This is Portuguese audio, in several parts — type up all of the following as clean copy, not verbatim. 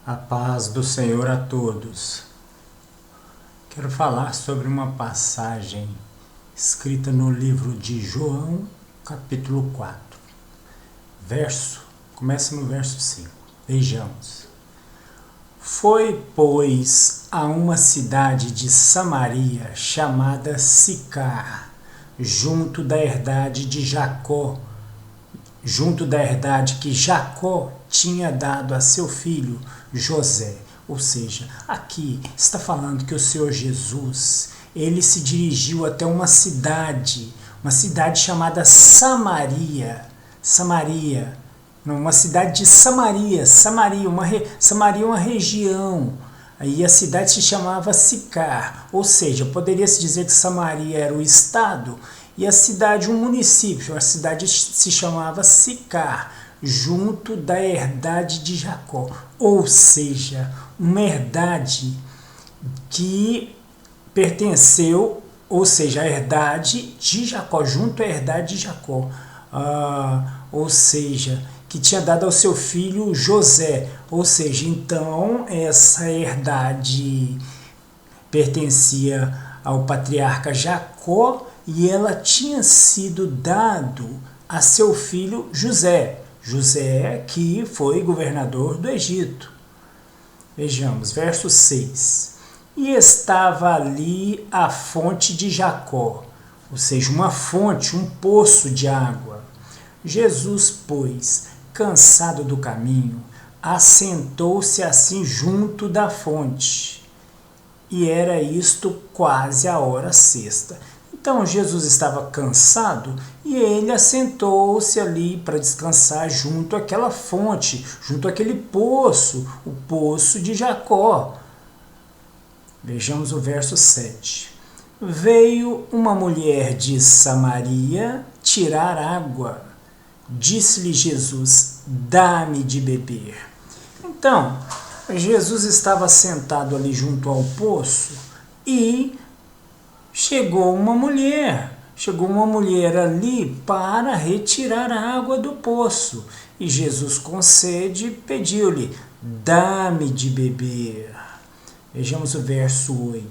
A paz do Senhor a todos. Quero falar sobre uma passagem escrita no livro de João, capítulo 4. Começa no verso 5. Vejamos. Foi, pois, a uma cidade de Samaria chamada Sicar, junto da herdade que Jacó tinha dado a seu filho José. Ou seja, aqui está falando que o Senhor Jesus, ele se dirigiu até uma cidade chamada Samaria, uma cidade de Samaria, Samaria é uma região. Aí a cidade se chamava Sicar, ou seja, poderia-se dizer que Samaria era o estado e a cidade um município. A cidade se chamava Sicar, junto da herdade de Jacó, ou seja, uma herdade que pertenceu, ou seja, a herdade de Jacó, junto à herdade de Jacó, ou seja, que tinha dado ao seu filho José, ou seja, então essa herdade pertencia ao patriarca Jacó e ela tinha sido dado a seu filho José, que foi governador do Egito. Vejamos, verso 6. E estava ali a fonte de Jacó, ou seja, uma fonte, um poço de água. Jesus, pois, cansado do caminho, assentou-se assim junto da fonte. E era isto quase a hora sexta. Então Jesus estava cansado e ele assentou-se ali para descansar junto àquela fonte, junto àquele poço, o poço de Jacó. Vejamos o verso 7. Veio uma mulher de Samaria tirar água. Disse-lhe Jesus: dá-me de beber. Então, Jesus estava sentado ali junto ao poço e chegou uma mulher ali para retirar a água do poço. E Jesus, com sede, pediu-lhe: dá-me de beber. Vejamos o verso 8.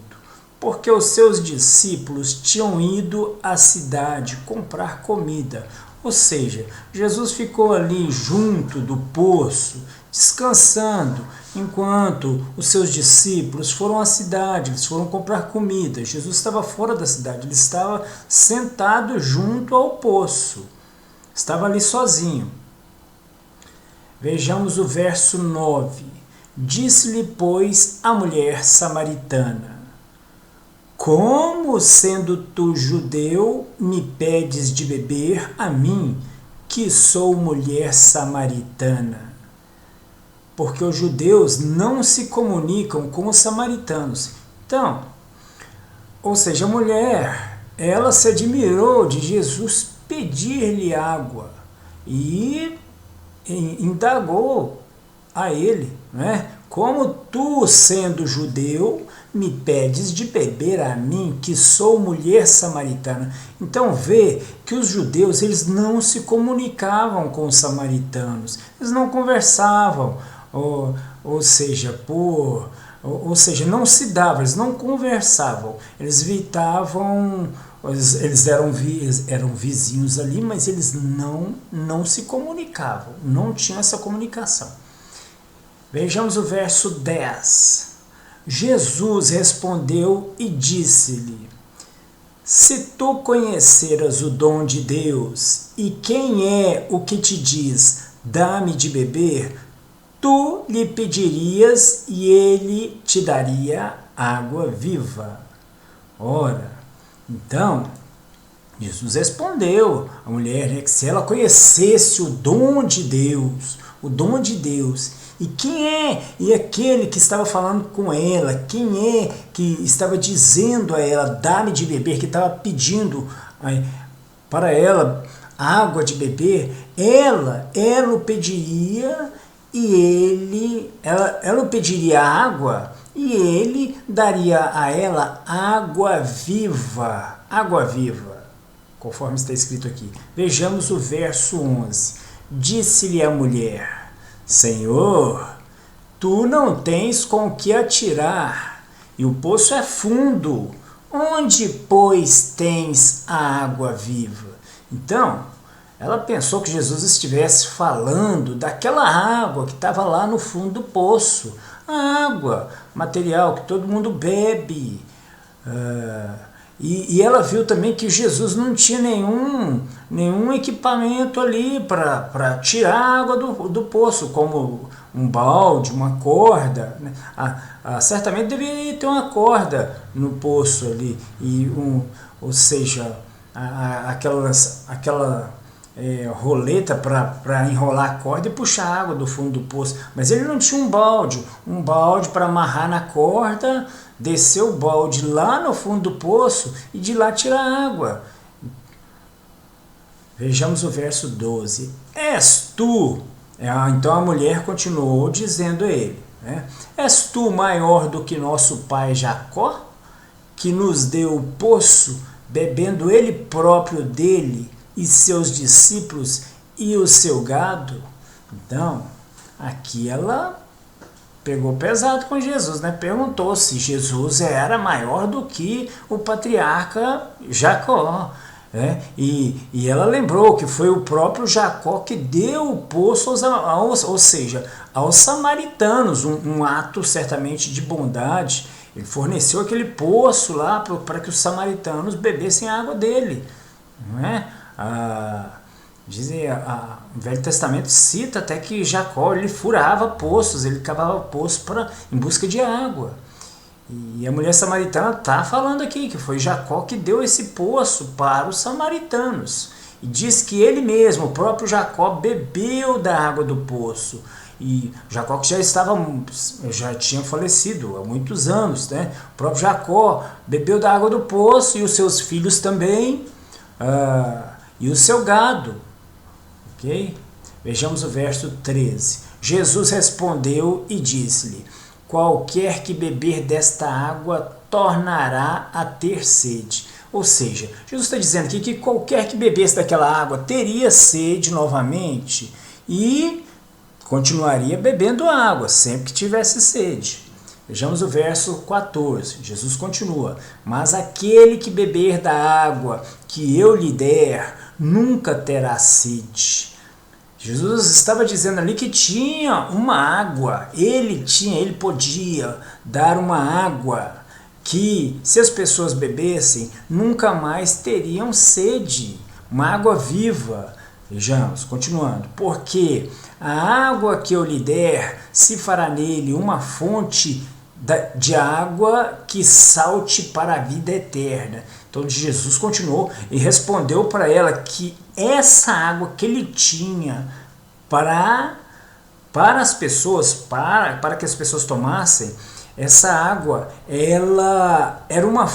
Porque os seus discípulos tinham ido à cidade comprar comida. Ou seja, Jesus ficou ali junto do poço, descansando, enquanto os seus discípulos foram à cidade, eles foram comprar comida. Jesus estava fora da cidade, ele estava sentado junto ao poço, estava ali sozinho. Vejamos o verso 9. Disse-lhe, pois, a mulher samaritana: como, sendo tu judeu, me pedes de beber a mim, que sou mulher samaritana? Porque os judeus não se comunicam com os samaritanos. Então, ou seja, a mulher, ela se admirou de Jesus pedir-lhe água e indagou a ele, né? Como tu, sendo judeu, me pedes de beber a mim, que sou mulher samaritana? Então vê que os judeus, eles não se comunicavam com os samaritanos, eles não conversavam, ou seja, não se davam, eles não conversavam, eles evitavam, eles eram vizinhos ali, mas eles não se comunicavam, não tinham essa comunicação. Vejamos o verso 10. Jesus respondeu e disse-lhe: se tu conheceras o dom de Deus, e quem é o que te diz, dá-me de beber, tu lhe pedirias e ele te daria água viva. Ora, então, Jesus respondeu à mulher que se ela conhecesse o dom de Deus, e quem é e aquele que estava falando com ela, quem é que estava dizendo a ela, dá-me de beber, que estava pedindo para ela água de beber, ela o pediria e ela o pediria água e ele daria a ela água viva, conforme está escrito aqui. Vejamos o verso 11. Disse-lhe a mulher: Senhor, Tu não tens com que atirar, e o poço é fundo. Onde, pois, tens a água viva? Então, ela pensou que Jesus estivesse falando daquela água que estava lá no fundo do poço. A água, material que todo mundo bebe. E ela viu também que Jesus não tinha nenhum equipamento ali para tirar a água do poço, como um balde, uma corda. Né? Certamente deveria ter uma corda no poço ali, ou seja, aquela roleta para enrolar a corda e puxar a água do fundo do poço. Mas ele não tinha um balde para amarrar na corda, descer o balde lá no fundo do poço e de lá tirar a água. Vejamos o verso 12. És tu? Então a mulher continuou dizendo a ele, né? És tu maior do que nosso pai Jacó, que nos deu o poço, bebendo ele próprio dele e seus discípulos e o seu gado? Então, aqui ela pegou pesado com Jesus, né? Perguntou se Jesus era maior do que o patriarca Jacó. E ela lembrou que foi o próprio Jacó que deu o poço ou seja, aos samaritanos, um ato certamente de bondade. Ele forneceu aquele poço lá para que os samaritanos bebessem a água dele. Não é? O Velho Testamento cita até que Jacó ele furava poços, ele cavava poços em busca de água. E a mulher samaritana está falando aqui que foi Jacó que deu esse poço para os samaritanos. E diz que ele mesmo, o próprio Jacó, bebeu da água do poço. E Jacó que já tinha falecido há muitos anos, né? O próprio Jacó bebeu da água do poço e os seus filhos também, e o seu gado. Ok? Vejamos o verso 13. Jesus respondeu e disse-lhe: qualquer que beber desta água tornará a ter sede. Ou seja, Jesus está dizendo aqui que qualquer que bebesse daquela água teria sede novamente e continuaria bebendo água sempre que tivesse sede. Vejamos o verso 14. Jesus continua: mas aquele que beber da água que eu lhe der nunca terá sede. Jesus estava dizendo ali que tinha uma água, ele podia dar uma água que, se as pessoas bebessem, nunca mais teriam sede, uma água viva. Vejamos, continuando: porque a água que eu lhe der se fará nele uma fonte de água que salte para a vida eterna. Então Jesus continuou e respondeu para ela que essa água que ele tinha para as pessoas, para que as pessoas tomassem, essa água, ela era uma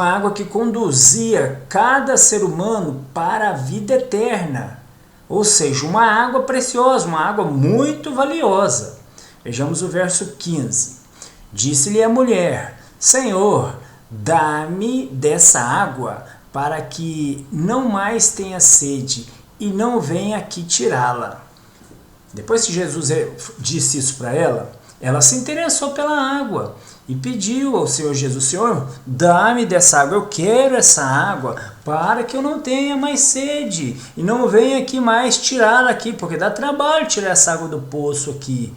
água que conduzia cada ser humano para a vida eterna. Ou seja, uma água preciosa, uma água muito valiosa. Vejamos o verso 15. Disse-lhe a mulher: Senhor, dá-me dessa água para que não mais tenha sede e não venha aqui tirá-la. Depois que Jesus disse isso para ela, ela se interessou pela água e pediu ao Senhor Jesus: Senhor, dá-me dessa água, eu quero essa água para que eu não tenha mais sede e não venha aqui mais tirá-la aqui, porque dá trabalho tirar essa água do poço aqui.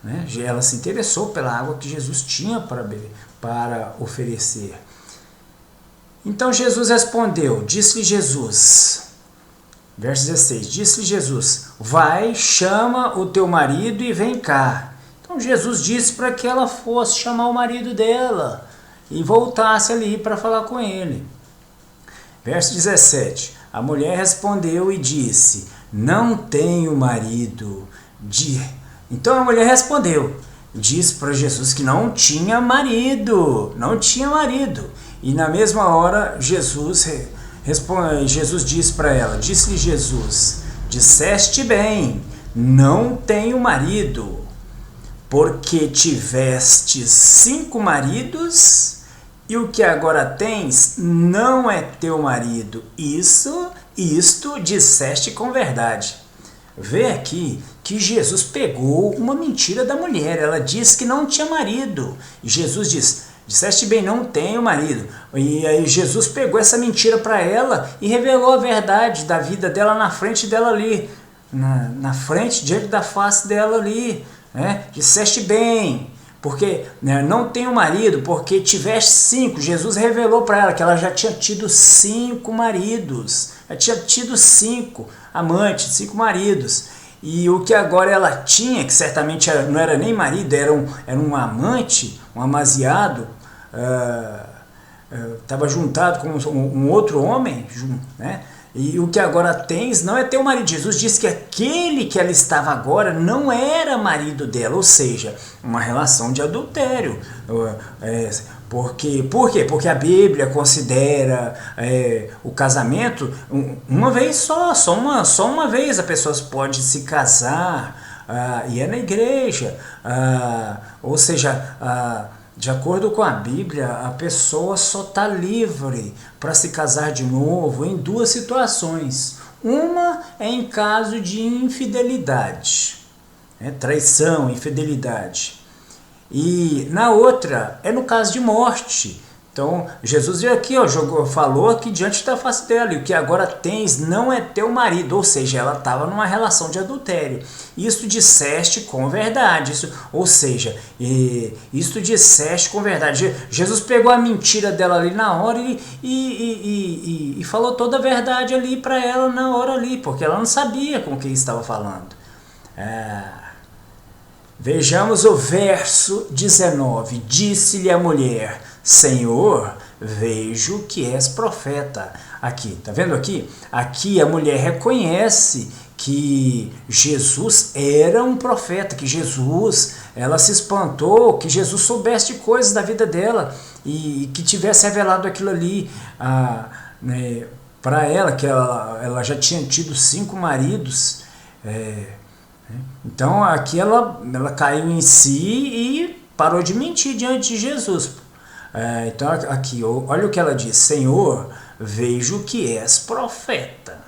Né? Ela se interessou pela água que Jesus tinha para beber, para oferecer. Então Jesus respondeu, disse-lhe Jesus, verso 16, disse-lhe Jesus: vai, chama o teu marido e vem cá. Então Jesus disse para que ela fosse chamar o marido dela e voltasse ali para falar com ele. Verso 17, a mulher respondeu e disse: não tenho marido. Então a mulher respondeu, disse para Jesus que não tinha marido. E na mesma hora Jesus disse para ela, disse-lhe Jesus: disseste bem, não tenho marido, porque tiveste 5 maridos e o que agora tens não é teu marido. Isto disseste com verdade. vê aqui que Jesus pegou uma mentira da mulher. Ela disse que não tinha marido. E Jesus diz, disseste bem, não tenho marido. E aí Jesus pegou essa mentira para ela e revelou a verdade da vida dela na frente dela ali. Na frente, diante da face dela ali. Né? Disseste bem, porque não tenho marido, porque tiveste 5. Jesus revelou para ela que ela já tinha tido 5 maridos. Ela tinha tido 5 amantes, 5 maridos. E o que agora ela tinha, que certamente não era nem marido, era um amante, um amaziado, estava juntado com um outro homem, né? E o que agora tens não é teu marido. Jesus disse que aquele que ela estava agora não era marido dela, ou seja, uma relação de adultério. Por quê? Porque a Bíblia considera o casamento uma vez só uma vez a pessoa pode se casar, e é na igreja, ou seja, de acordo com a Bíblia, a pessoa só está livre para se casar de novo em 2 situações. Uma é em caso de infidelidade, traição, infidelidade. E na outra é no caso de morte. Então, Jesus veio aqui, falou aqui diante da face dela, e o que agora tens não é teu marido, ou seja, ela estava numa relação de adultério. Isto disseste com verdade, isto disseste com verdade. Jesus pegou a mentira dela ali na hora e falou toda a verdade ali para ela na hora ali, porque ela não sabia com quem estava falando. Vejamos o verso 19. Disse-lhe a mulher, Senhor, vejo que és profeta. Aqui, tá vendo aqui? Aqui a mulher reconhece que Jesus era um profeta, que Jesus, ela se espantou, que Jesus soubesse de coisas da vida dela e que tivesse revelado aquilo ali para ela, que ela já tinha tido 5 maridos. Então aqui ela caiu em si e parou de mentir diante de Jesus. Então aqui, olha o que ela diz, Senhor, vejo que és profeta.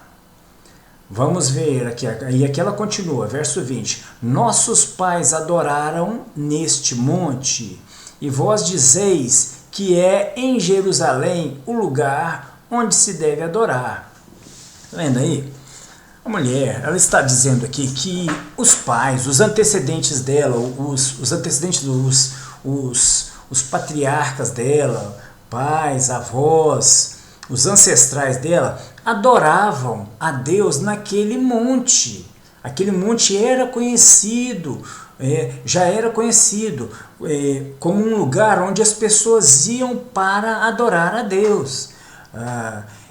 Vamos ver aqui, e aqui ela continua, verso 20. Nossos pais adoraram neste monte, e vós dizeis que é em Jerusalém o lugar onde se deve adorar. Está vendo aí? A mulher, ela está dizendo aqui que os pais, os antecedentes dela, os antecedentes os patriarcas dela, pais, avós, os ancestrais dela, adoravam a Deus naquele monte. Aquele monte era conhecido, já era conhecido como um lugar onde as pessoas iam para adorar a Deus.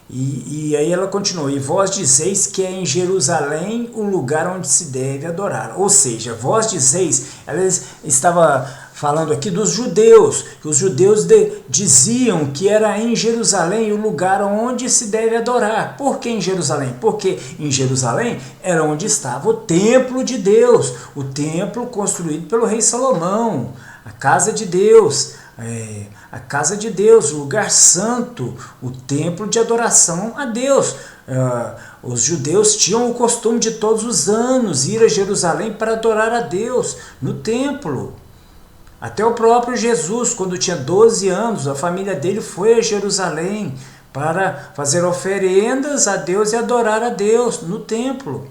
E aí ela continuou, e vós dizeis que é em Jerusalém o lugar onde se deve adorar. Ou seja, vós dizeis, ela estava falando aqui dos judeus, que os judeus diziam que era em Jerusalém o lugar onde se deve adorar. Por que em Jerusalém? Porque em Jerusalém era onde estava o templo de Deus, o templo construído pelo rei Salomão, a casa de Deus, a casa de Deus, o lugar santo, o templo de adoração a Deus. Os judeus tinham o costume de todos os anos ir a Jerusalém para adorar a Deus no templo. Até o próprio Jesus, quando tinha 12 anos, a família dele foi a Jerusalém para fazer oferendas a Deus e adorar a Deus no templo.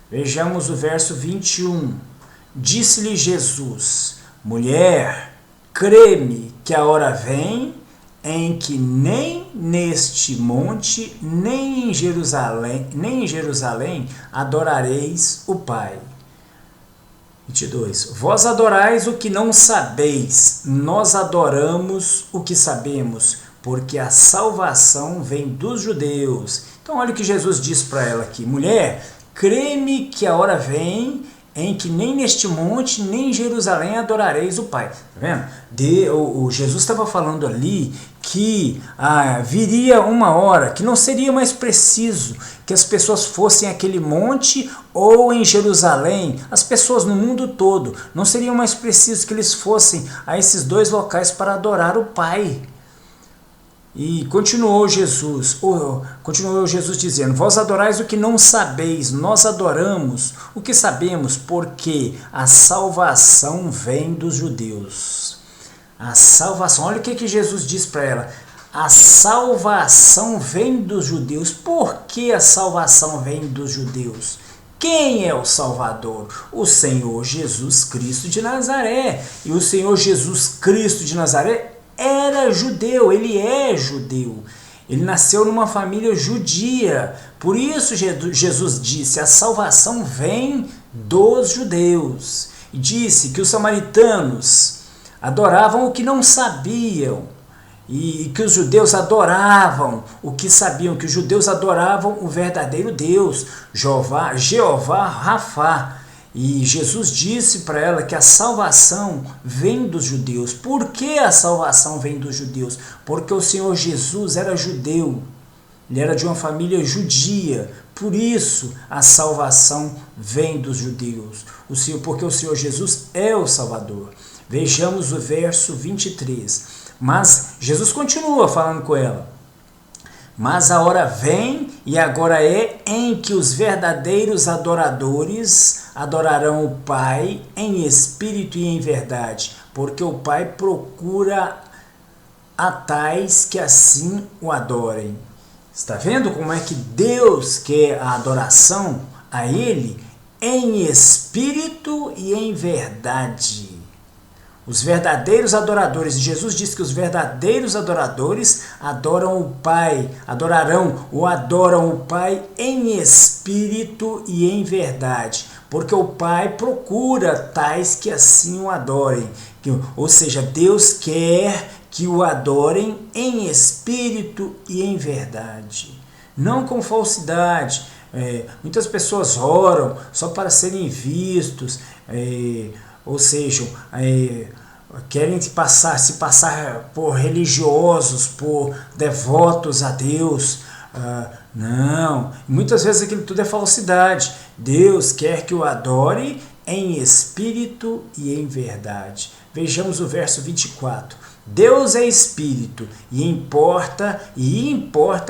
Vejamos o verso 21. Disse-lhe Jesus, mulher, crê-me que a hora vem em que nem neste monte, nem em Jerusalém adorareis o Pai. 22. Vós adorais o que não sabeis, nós adoramos o que sabemos, porque a salvação vem dos judeus. Então olha o que Jesus diz para ela aqui. Mulher, crê-me que a hora vem em que nem neste monte, nem em Jerusalém adorareis o Pai. Tá vendo? O Jesus estava falando ali que viria uma hora que não seria mais preciso que as pessoas fossem àquele monte ou em Jerusalém, as pessoas no mundo todo, não seria mais preciso que eles fossem a esses 2 locais para adorar o Pai. E continuou Jesus dizendo: vós adorais o que não sabeis, nós adoramos o que sabemos, porque a salvação vem dos judeus. A salvação, olha o que Jesus diz para ela: a salvação vem dos judeus. Por que a salvação vem dos judeus? Quem é o Salvador? O Senhor Jesus Cristo de Nazaré. E o Senhor Jesus Cristo de Nazaré era judeu, ele é judeu. Ele nasceu numa família judia. Por isso Jesus disse: a salvação vem dos judeus. E disse que os samaritanos adoravam o que não sabiam. E que os judeus adoravam o que sabiam, que os judeus adoravam o verdadeiro Deus, Jeová Rafá. E Jesus disse para ela que a salvação vem dos judeus. Por que a salvação vem dos judeus? Porque o Senhor Jesus era judeu, ele era de uma família judia. Por isso a salvação vem dos judeus, porque o Senhor Jesus é o Salvador. Vejamos o verso 23. Mas Jesus continua falando com ela: mas a hora vem e agora é em que os verdadeiros adoradores adorarão o Pai em espírito e em verdade, porque o Pai procura a tais que assim o adorem. Está vendo como é que Deus quer a adoração a Ele? Em espírito e em verdade. Os verdadeiros adoradores, Jesus disse que os verdadeiros adoradores adoram o Pai, adoram o Pai em espírito e em verdade, porque o Pai procura tais que assim o adorem. Ou seja, Deus quer que o adorem em espírito e em verdade, não com falsidade. Muitas pessoas oram só para serem vistos, ou seja, querem se passar por religiosos, por devotos a Deus. Não, muitas vezes aquilo tudo é falsidade. Deus quer que o adore em espírito e em verdade. Vejamos o verso 24. Deus é espírito e importa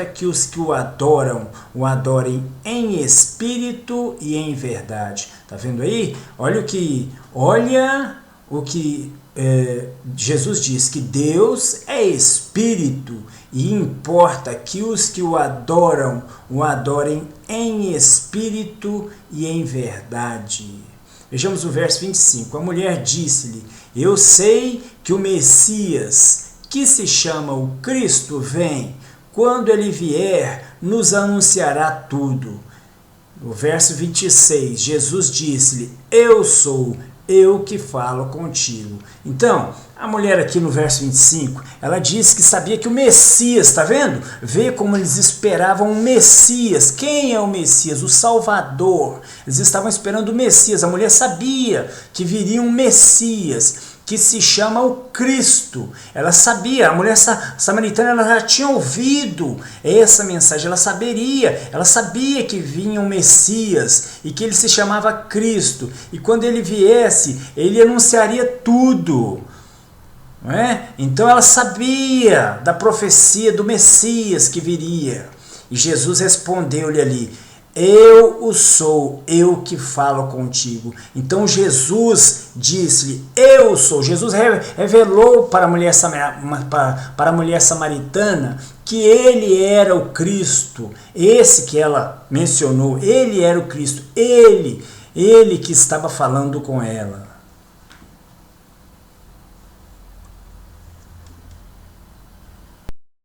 que os que o adorem em espírito e em verdade. Tá vendo aí? Olha o que Jesus diz, que Deus é espírito e importa que os que o adorem em espírito e em verdade. Vejamos o verso 25. A mulher disse-lhe: eu sei que o Messias, que se chama o Cristo, vem. Quando ele vier, nos anunciará tudo. No verso 26, Jesus disse-lhe: eu sou eu que falo contigo. Então, a mulher aqui no verso 25, ela disse que sabia que o Messias, está vendo? Vê como eles esperavam o Messias. Quem é o Messias? O Salvador. Eles estavam esperando o Messias. A mulher sabia que viria um Messias, que se chama o Cristo. Ela sabia, a mulher samaritana, ela já tinha ouvido essa mensagem, ela sabia que vinha um Messias e que ele se chamava Cristo. E quando ele viesse, ele anunciaria tudo. Não é? Então ela sabia da profecia do Messias que viria. E Jesus respondeu-lhe ali: eu o sou, eu que falo contigo. Então Jesus disse-lhe: eu sou. Jesus revelou para a mulher samaritana que ele era o Cristo. Esse que ela mencionou, ele era o Cristo. Ele que estava falando com ela.